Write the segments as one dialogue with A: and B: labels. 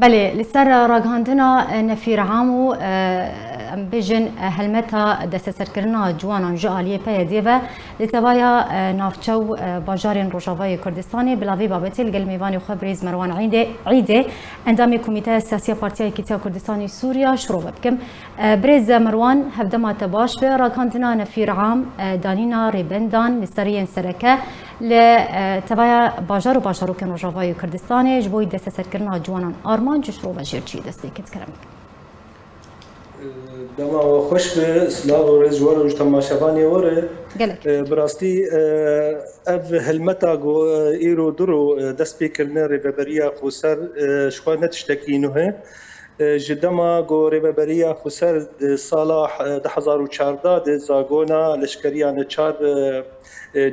A: بله لسر راگهاندنا نفیر عامو بجن هلمتا دست سرکرنا جوانان جالیه پیدی و لتوایا نافچو باجارین روجاوای کردستانی بلاوی بابتی لگل میوانی خبریز مروان عیده اندامی کمیته سیاسی پارتیای کیتیا کردستانی سوریا شروع بکم بریز مروان هفدما تباش به راگهاندنا نفیر عام دانینا ریبندان لسرین سرکه لتوایا باجار و باجاروکن روجاوای کردستانی جبوی دست سرکرنا جوانان آرمان جشرو و جرچی دستی کت کرم
B: دما خوش به سلاو و رجوان و تماشاوانی وره براستی اف هلمتا گو ایرو درو دست بیکرنه ریببریا خوسر شخوا نتشتکی نوه جدما گو ریببریا خوسر سالا 2014 ده زاگونا لشکریان چار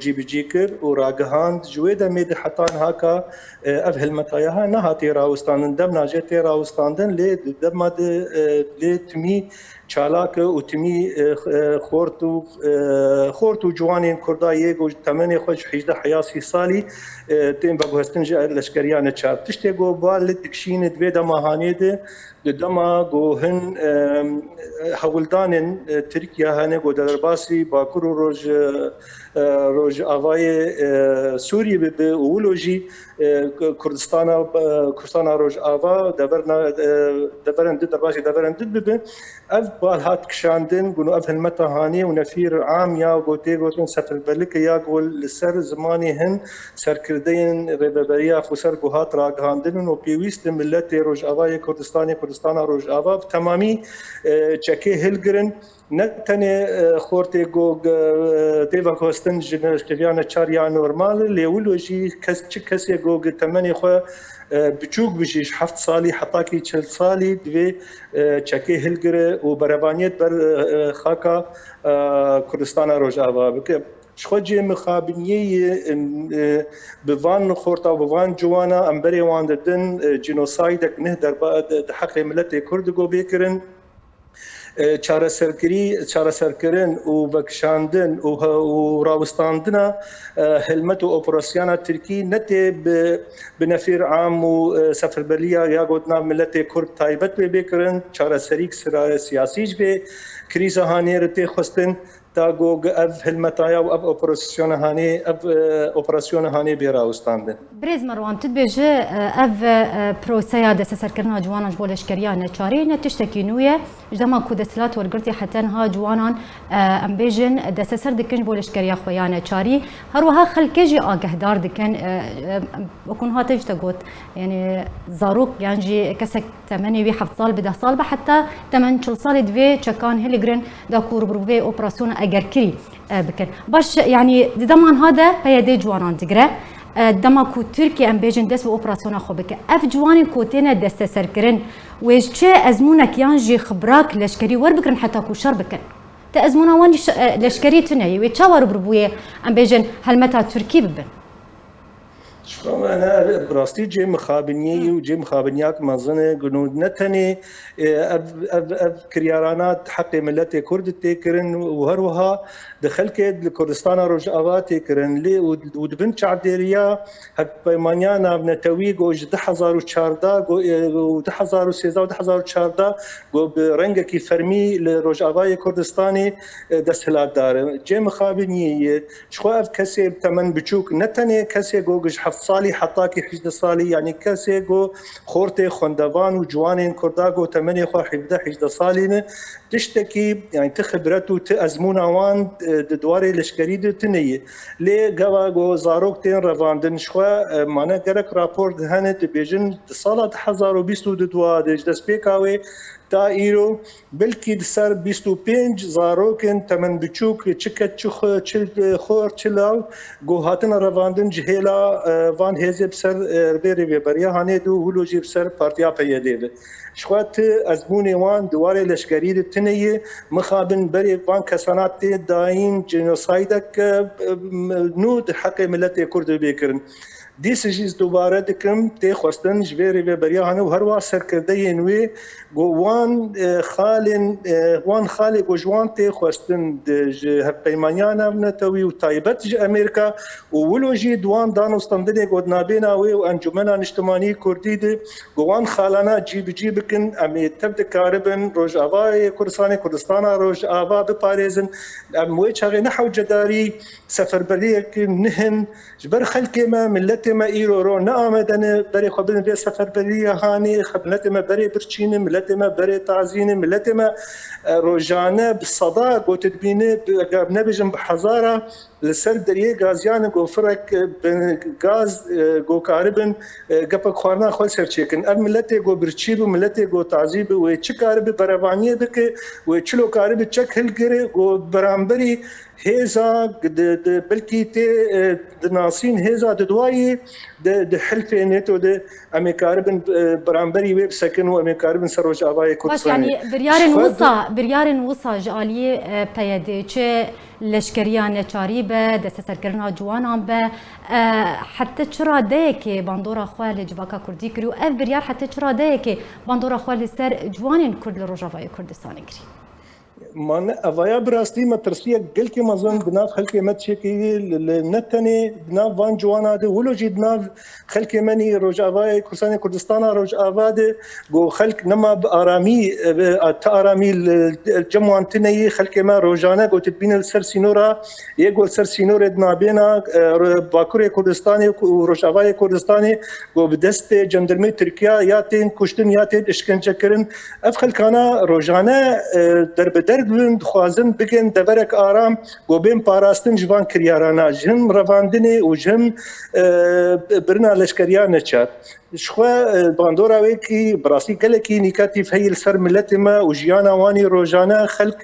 B: جی بی جی کر و راگهاند جوی دمید حتان هاکا اف هلمتایها نهاتی راوستاندن دم ناجتی راوستاندن لی دمد لی تمی چالاک و تمی خورت و جوانین کردایی گوش تمنی خوش 18 حیاسی سالی تیم بگوهستن جا لشکریان چار تشتی گو بال تکشین دوی دماهانی ده دما گوهن حولدان ترکیه هنه گو درباسی باکر و روج آوای سوریه به اولوژی کردستان روج آوا دورن درباسی دورن ببین اف بالهات کشاندن گونو اف هلمتا هانی و نفیر عام یا گوته گوتن سفر بلک یا گول سر زمانی هن سرکردین ریببریا خسر گوهات راگهاندن و پیویست ملت روج آوای کردستان روج آوا تمامی چکه هلگرن نتنه خورته گوگ دیو کوستن جنرشتیان چاریا نورمال لیولوژی کسی گوگ تمنی خو بچوک بجیش 7 سالی حتی کی 40 سالی دوی چکه هلگره و برابانیت بر خاکا کردستان روجاوا بک شخوجی مخابنیه بوان خورتا بوان جوانا امبری وانددن جنوساید نه در حق ملت کرد گو بیکرن چاره سرکرین و وکشاندن و راوستاندن هلمت و اپراسیون ترکی نتی به نفیر عام و سفربریا یا گودنا ملت کرد تایبت بکرن چاره سریک سیاسیج به کریز هانی رتی خستن تا گوگ اف هلمتایا و اف اپراسیون هانی بیراوستاندن
A: بریز مروان تدبیجه اف پروسیا دست سرکرنا جوانان جبو لشکریان چاری نتشتکی نویه جدما کو دستلات ورگرتی حتی ها جوانان ام بیجن دست سر دکن جبو لشکریا خویان چاری هروها خلکجی آگهدار دکن بکن ها تجتا گوت یعنی زاروک یعنی کسک 8 و 7 سال به 10 سال به حتی 8 سال دوی چکان هلگرن دا کور بروی اپراسیون اگر کری بکن باش يعني دمان هذا بيدي جوانان دقرا دما كو تركيا ام بيجن دس اوبراسيون خو بك اف جوانين كوتينا دست سركرن ويش تشي ازمونك يانجي خبراك لشكري ور بكرن حتى كو شر بكن تا ازمونا وان لشكري تني ويتشاور بروبويه ام بيجن هلمتا تركي ببن
B: شو أنا براستي جي مخابنية وجي مخابنياك مازنة جنود نتني أب كريارانات حق ملت كرد تكرن وهروها دخل كد لكردستان رجعوا تكرن لي ودبن شعبديريا هك بيمانيانا بنتويج وج 2014 و 2013 و 2014 و برنجك فرمي لرجعوا كردستاني دسهلات دار جي مخابنية شو أف كسي تمن بتشوك نتني كسي جوج صالي حطاكي 11 صالي يعني كاسيغو خورتي خندوان وجوانين كرداغو 8 خو 11 صالي تشتكي يعني تخبرته تازمونا وان دواري لشكري تنيه لي غواغو زاروكتين رواندن شوا معنا غرك رابورت هانت بيجن صاله 2022 دجدس بيكاوي تا ایرو بلکی سر 25 زاروکن تمن بچوک چکت چخ چل خور چلاو گوهاتن رواندن جهلا وان هزب سر بری بریا هانه دو هولوجی سر پارتیا پیاده شوات ازمون وان دواره لشکری تنیه مخابن بری وان کسانات داین جنوسایدک نود حق ملت کرد بکرن دیس جیز دوباره دکم تی خواستن جویری و بریان و هر وا سرکرده نوی وان خالق و جوان تی خواستن پیمانیان نتوی و تایبت ج امریکا و ولوجی دوان دانستندن گودنابینا و انجمن اجتماعی کردی ده وان خالنا جیب کن امی تبد کاربن روج آوای کردستان روج آوا بپارێزن وی چاغی نحو جداری سەفەربەریەک نهن جبر خەلکێمە ملەتێمە ئیرۆ ڕۆ نەئامەدەنێ بەرێ خۆ بن بێ سەفەربەریە هاانی ملەتێمە بەرێ برچینە ملەتێمە بەرێ تازینە ملەتێمە ڕۆژانە بسەدا گۆتت بینێ نەبێژم بەحەزارە لەسەر دەریێ گازیانە گۆفرێک گاز گۆکاربن گەپەک خواردنا خۆ سەرچێکن ئەم ملەتێ گۆ برچی بوو ملەتێ گۆ تازی بوو وێ چ کاربێ بەرەوانیە بکە وێ چلۆ کاربێ چەک هەلگرێ گۆ بەرامبەری هێزا بلکی تێ دناسین هێزا ددوایی حلفێ نێتۆ دە ئەمێ کاربن بەرامبەری وێ بسەکن و ئەمێ کاربن سەر ڕۆژ ئاوای کوردستانی
A: بریارên wisa ji aliyê peyedê çi leşkeriya neçarî be desteserkirina ciwanan be hete çira deyekê bandora xwe li civaka Kurdî kiriû ev biryar hete çira deyekê bandora xwe li ser ciwanên Kurd li Rojavayê Kurdistanê kirî
B: من اویا براستی مترسیه گل که مزون بناف خلک مت شکی نتنی بناف وان جوانا ده ولو جد ناف خلک منی روجاوای کردستان روجاواد گو خلک نما آرامی آرامی جمعان تنی خلک ما روجانه گو تبین سر سینورا یه گو سر سینور نابینا باکور کردستانی و روجاوای کردستانی گو بدست جندرمی ترکیه یا تین کشتن یا تین اشکنجه کردن اف خلکانا روجانه در بدر خوازن بگن دورک آرام گوبین پاراستن جوان کریارانا جهم رواندنی و جهم برنا لشکریان نچار شخوا باندورا ویکی براسی گلکی نیکاتیف هیل سر ملت ما و جیانا وانی روجانا خلق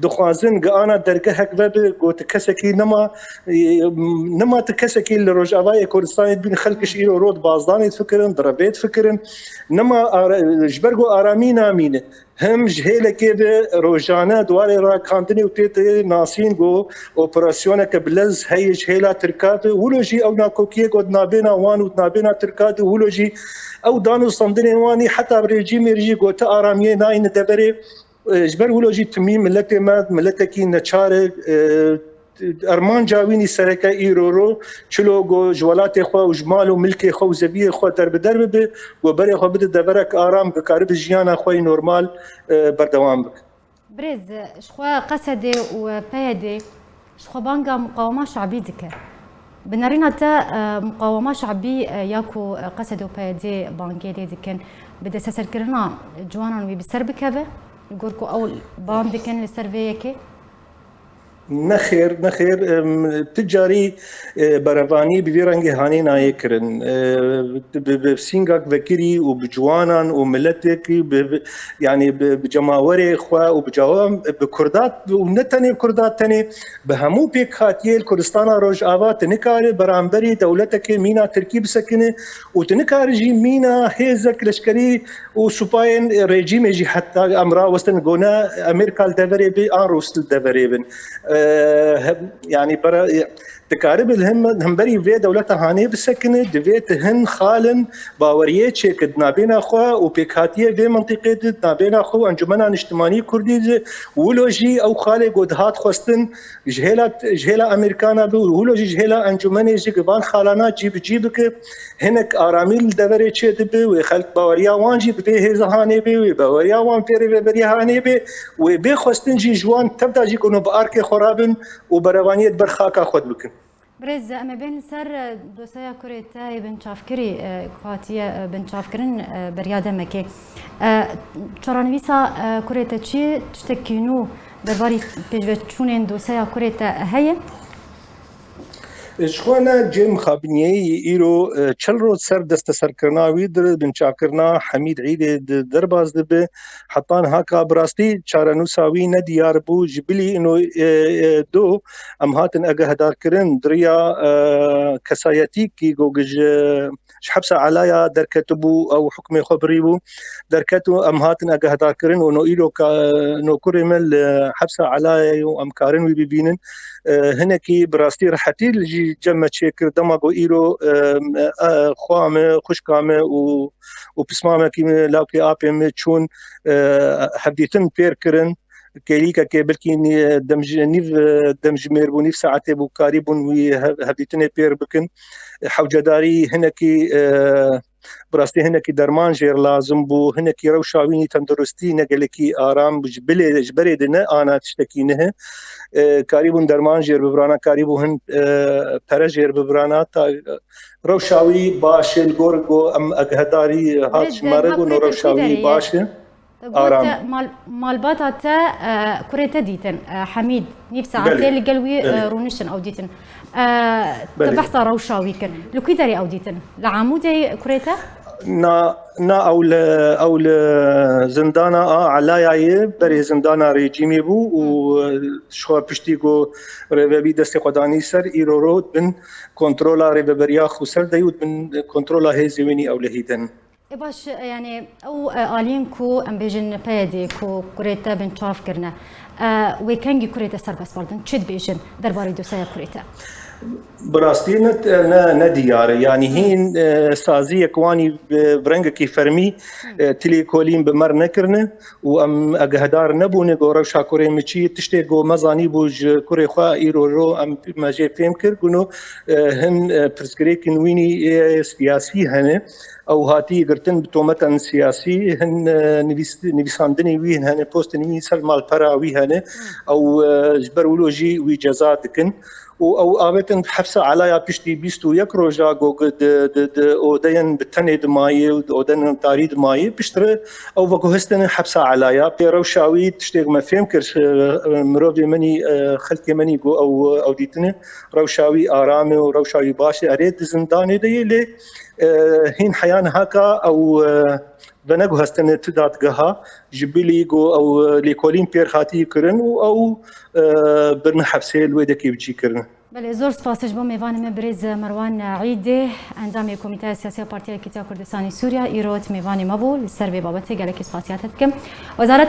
B: دخوازن گانا درگه حق وب گوت کسکی نما تکسکی لروجاوای کردستان بین خلقش ایرو رود بازدانی فکرن دربیت فکرن نما جبرگو آرامی نامینه هم جهله که به روزانه دواره را کاندنی و تیت ناسین گو اپراسیونه که بلز هی جهله ترکات ولوجی او ناکوکیه گود نابینا وان و نابینا ترکات ولوجی او دانو صندنی وانی حتی برجیم رجی گو تا آرامیه ناین دبره جبر ولوجی تمی ملت کی نچاره ارمان جاوینی سرکه ایرورو چلو گو جوالات خو و جمال و ملک خو و زبیه خو در به و بری خو بده دبرک آرام بکارب جیانا خوی نورمال بردوام بک
A: برز شخوا قصده و پیده شخوا بانگا مقاومه شعبی دکه بنارین تا مقاومه شعبی یاکو قصده و پیده بانگی دکن بده سرکرنا جوانان وی بسر بکوه گورکو اول بام دکن لسر ویکه
B: نخیر تجاری بروانی بویرنگ هانی نایکرن بسینگاک وکری و بجوانان و ملتکی یعنی بجماوری خوا و بجوام بکردات و نتنی کردات تنی به همو پیک خاطیل کردستان روج آوا تنکاری برانبری دولتک مینا ترکیب سکنه و تنکاری جی مینا هیزک لشکری و سپاین رژیم جی حتی امرا وستن گونا امریکا دبری بی آن روستل دبری بن يعني برا تكارب هم بري في دولة هاني بسكنة دفيت هن خالن باوريه تشيك نابين اخوا وبيكاتيه في منطقه نابين اخو انجمنا اجتماعي كردي ولوجي او خالي قدهات خوستن جهلا امريكانا ولوجي جهلا انجمني جيبان خالانا جيبك هنك اراميل دوري تشيد بي وخلق باوريا وانجي بي هاني بي باوريا وان بيري بري هاني بي وبي خوستن جي جوان تبدا جي كونو بارك خرابن وبروانيت برخاكا خود بكن
A: برز اما بين سر دوسايا كوريتا بن شافكري كواتيا بن شافكرن برياده مكي چرانويسا كوريتا چي تشتكينو درباري بيجوچونين دوسايا كوريتا هي
B: شخوانا جيم خابنيي ايرو چل رو سر دست سرکرنا ویدر بنچاکرنا حمید عید درباز دبه حتان هاکا براستی چارنوساوی ندیار بو جبلی انو دو ام هاتن اگه هدار کرن دریا کسایتی کی گوگج حبس علايا دركتبو او حكم خبريبو دركتو ام هاتن اگه هدار کرن انو ايرو نو كرمل حبس علايا و امكارن وي بيبينن هنكي براستي رحتي الجي جمع شكر دماغو إيرو خوامه خشكامه وبسمامه كي لاوكي آبيم تشون حبديتن بير كرن كيليكا كبلكي دمج ميربو نيف ساعته بو كاريبون وهبديتن بير بكن حوجداري هنكي براستي هنكي درمان جير لازم بو هنكي روشاويني تندرستي نقلكي آرام جبري دنا أنا تشتكينه كاريبون درمان جير ببرانا كاريبو هن برجير ببرانا روشاوي باش الجورجو أم أجهداري هاتش مارجو روشاوي باش
A: آرام مالبات تا كوريتا ديتن حميد نيف ساعتين اللي قالوا رونشن أو ديتن تبحث روشاوي كن لو كي داري أو ديتن لعمودي كوريتا
B: نا او زندانا علايا بري زندانا ريجيمي بو وشو بشتيغو ريبي دستي قداني سر ايرورود بن كنترولا ريبريا خسر دايود بن كنترولا هيزويني او لهيدن
A: باش يعني او الينكو ام بيجن بيدي كو كوريتا بن تشاف كرنا ويكانجي كوريتا سر بس بردن تشد بيجن درباري دوسايا كوريتا
B: براستي نديار يعني هين سازيه كواني برنجكي فرمي تليكولين بمر نكرنا وام اجهدار نبونه غورو شاكوري مشي تشتيغو مزاني بوج كوري خا ايرو ام ما جي فيمكر كنو هن برسكريكن ويني سياسي هنا او هاتي قرتن بتومتن سياسي هن نيساندني وين هن بوست ني سلمال براوي هنا او جبرولوجي وجزاتكن او آبتن حبسه علايا بيشتي بيستو يكرو جاغو اودين بتني دماي اودين تاريد ماي بيشتر او فكو هستن حبسه علايا بيروشاوي تشتيغ ما فهمكرش مروفي مني خلكي مني جو او ديتني روشاوي ارامي وروشاوي باشي اريد زنداني دي لي هين حيان هكا او بنگو هستن تدات جها جبلي جو او ليكولين بير خاتي كرن او برن حبسه الويدكي بجي كرن
A: بله زور سپاسش بو میوان مبرز مروان عیده اندام کمیته سیاسی پارتی کتیا کردستانی سوریا ایروت میوانی مبول سر به بابت گلک سپاسیاتت کم وزارت